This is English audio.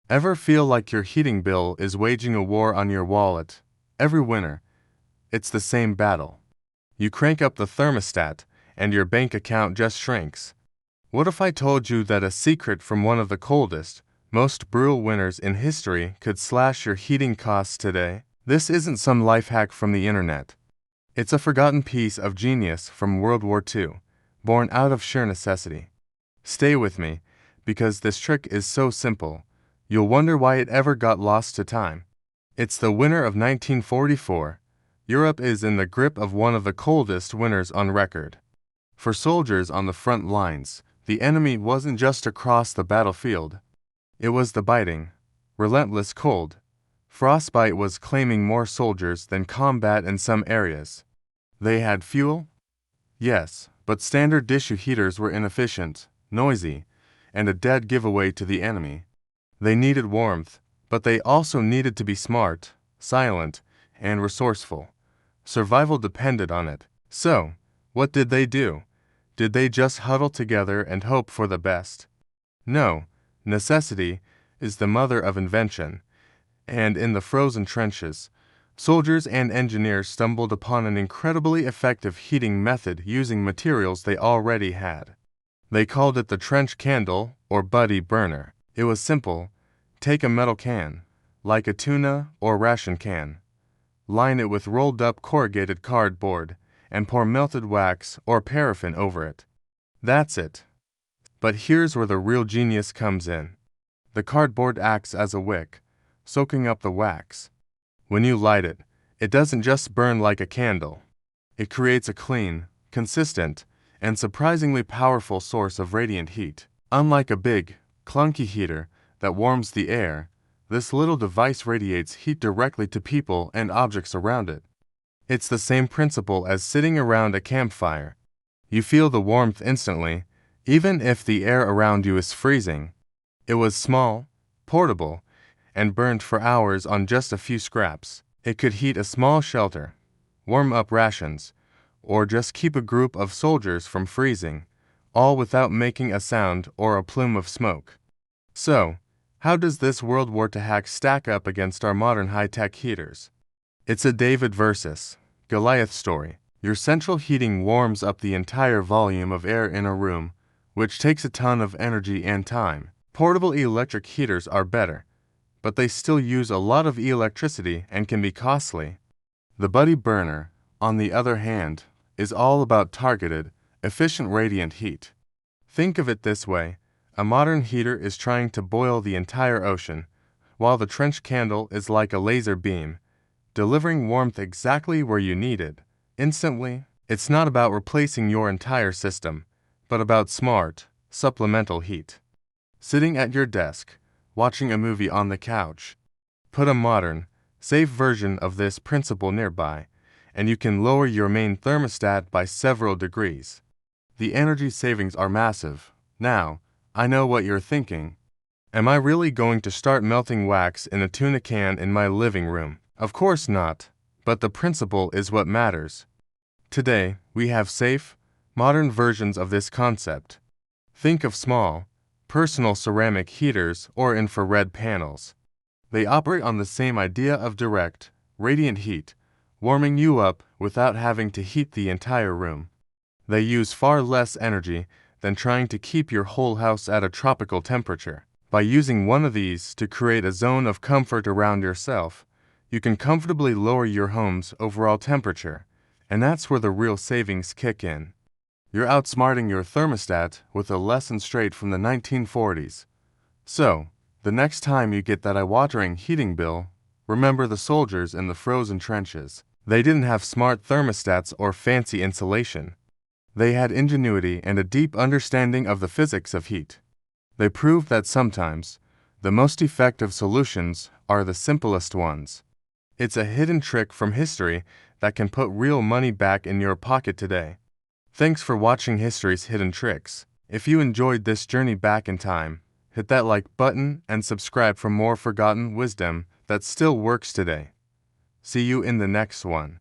Ever feel like your heating bill is waging a war on your wallet? Every winter, it's the same battle. You crank up the thermostat, and your bank account just shrinks. What if I told you that a secret from one of the coldest, most brutal winters in history could slash your heating costs today? This isn't some life hack from the internet. It's a forgotten piece of genius from World War II, born out of sheer necessity. Stay with me, because this trick is so simple, you'll wonder why it ever got lost to time. It's the winter of 1944. Europe is in the grip of one of the coldest winters on record. For soldiers on the front lines, the enemy wasn't just across the battlefield. It was the biting, relentless cold. Frostbite was claiming more soldiers than combat in some areas. They had fuel? Yes, but standard tissue heaters were inefficient, noisy, and a dead giveaway to the enemy. They needed warmth, but they also needed to be smart, silent, and resourceful. Survival depended on it. So, what did they do? Did they just huddle together and hope for the best? No, necessity is the mother of invention, and in the frozen trenches, soldiers and engineers stumbled upon an incredibly effective heating method using materials they already had. They called it the trench candle or buddy burner. It was simple. Take a metal can, like a tuna or ration can. Line it with rolled up corrugated cardboard, and pour melted wax or paraffin over it. That's it. But here's where the real genius comes in. The cardboard acts as a wick, soaking up the wax. When you light it, it doesn't just burn like a candle. It creates a clean, consistent, and surprisingly powerful source of radiant heat. Unlike a big, clunky heater that warms the air, this little device radiates heat directly to people and objects around it. It's the same principle as sitting around a campfire. You feel the warmth instantly, even if the air around you is freezing. It was small, portable, and burned for hours on just a few scraps. It could heat a small shelter, warm up rations, or just keep a group of soldiers from freezing, all without making a sound or a plume of smoke. So, how does this World War II hack stack up against our modern high-tech heaters? It's a David versus Goliath story. Your central heating warms up the entire volume of air in a room, which takes a ton of energy and time. Portable electric heaters are better, but they still use a lot of electricity and can be costly. The buddy burner, on the other hand, is all about targeted, efficient radiant heat. Think of it this way. A modern heater is trying to boil the entire ocean, while the trench candle is like a laser beam, delivering warmth exactly where you need it, instantly. It's not about replacing your entire system, but about smart, supplemental heat. Sitting at your desk, watching a movie on the couch. Put a modern, safe version of this principle nearby, and you can lower your main thermostat by several degrees. The energy savings are massive. Now, I know what you're thinking. Am I really going to start melting wax in a tuna can in my living room? Of course not, but the principle is what matters. Today, we have safe, modern versions of this concept. Think of small, personal ceramic heaters or infrared panels. They operate on the same idea of direct, radiant heat, warming you up without having to heat the entire room. They use far less energy than trying to keep your whole house at a tropical temperature. By using one of these to create a zone of comfort around yourself, you can comfortably lower your home's overall temperature, and that's where the real savings kick in. You're outsmarting your thermostat with a lesson straight from the 1940s. So, the next time you get that eye-watering heating bill, remember the soldiers in the frozen trenches. They didn't have smart thermostats or fancy insulation. They had ingenuity and a deep understanding of the physics of heat. They proved that sometimes, the most effective solutions are the simplest ones. It's a hidden trick from history that can put real money back in your pocket today. Thanks for watching History's Hidden Tricks. If you enjoyed this journey back in time, hit that like button and subscribe for more forgotten wisdom that still works today. See you in the next one.